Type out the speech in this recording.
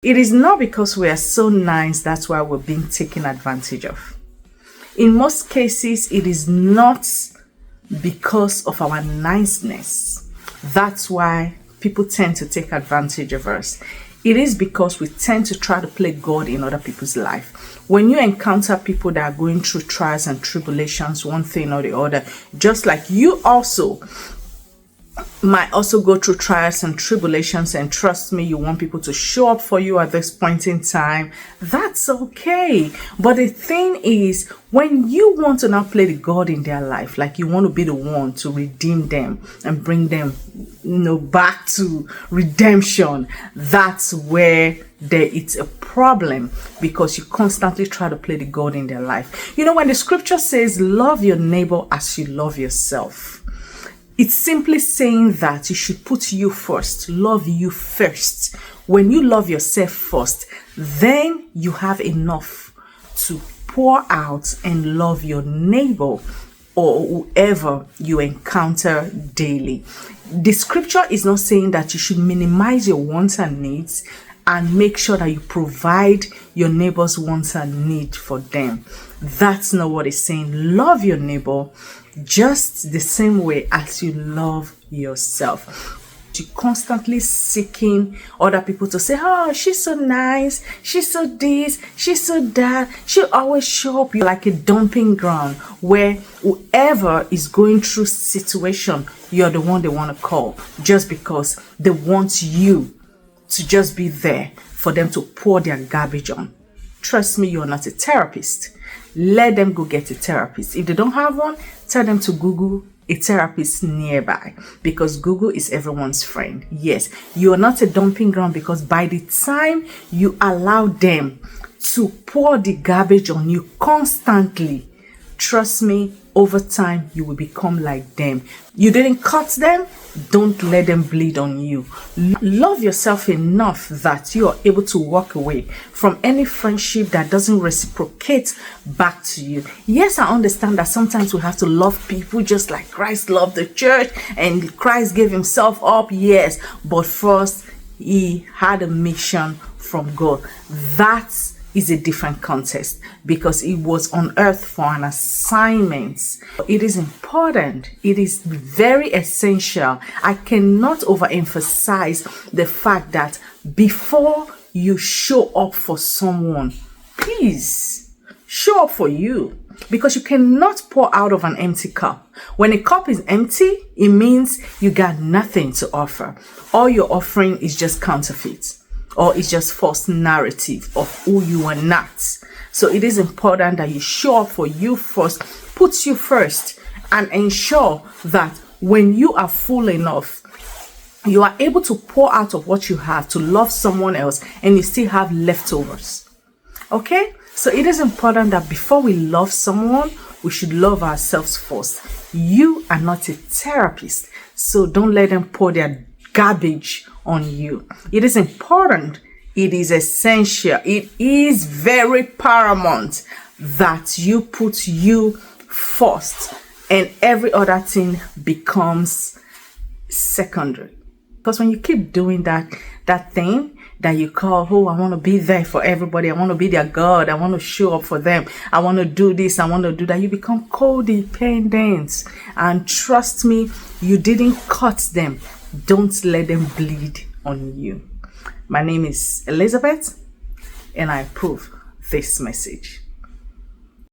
It is not because we are so nice that's why we're being taken advantage of. In most cases, it is not because of our niceness. That's why people tend to take advantage of us. It is because we tend to try to play God in other people's life. When you encounter people that are going through trials and tribulations, one thing or the other, just like you also might also go through trials and tribulations, and trust me, you want people to show up for you at this point in time, that's okay. But the thing is, when you want to now play the God in their life, like you want to be the one to redeem them and bring them, back to redemption, that's where it's a problem, because you constantly try to play the God in their life. When the scripture says love your neighbor as you love yourself, it's simply saying that you should put you first, love you first. When you love yourself first, then you have enough to pour out and love your neighbor or whoever you encounter daily. The scripture is not saying that you should minimize your wants and needs and make sure that you provide your neighbor's wants and need for them. That's not what it's saying. Love your neighbor just the same way as you love yourself. You're constantly seeking other people to say, oh, she's so nice, she's so this, she's so that. She'll always show up like a dumping ground where whoever is going through situation, you're the one they want to call, just because they want you to just be there for them to pour their garbage on. Trust me, you're not a therapist. Let them go get a therapist. If they don't have one, tell them to Google a therapist nearby, because Google is everyone's friend. Yes, you are not a dumping ground, because by the time you allow them to pour the garbage on you constantly, trust me, over time you will become like them. You didn't cut them, don't let them bleed on you. Love yourself enough that you are able to walk away from any friendship that doesn't reciprocate back to you. Yes, I understand that sometimes we have to love people just like Christ loved the church and Christ gave himself up. Yes, but first he had a mission from God. That is a different context, because it was on earth for an assignment. It is important. It is very essential. I cannot overemphasize the fact that before you show up for someone, please show up for you, because you cannot pour out of an empty cup. When a cup is empty, it means you got nothing to offer. All you're offering is just counterfeit, or it's just false narrative of who you are not. So it is important that you show up for you first, put you first, and ensure that when you are full enough, you are able to pour out of what you have to love someone else, and you still have leftovers. Okay? So it is important that before we love someone, we should love ourselves first. You are not a therapist, so don't let them pour their garbage on you. It is important, it is essential, it is very paramount that you put you first, and every other thing becomes secondary. Because when you keep doing that thing that you call, oh, I want to be there for everybody, I want to be their God, I want to show up for them, I want to do this, I want to do that, you become codependent. And trust me, you didn't cut them. Don't let them bleed on you. My name is Elizabeth, and I approve this message.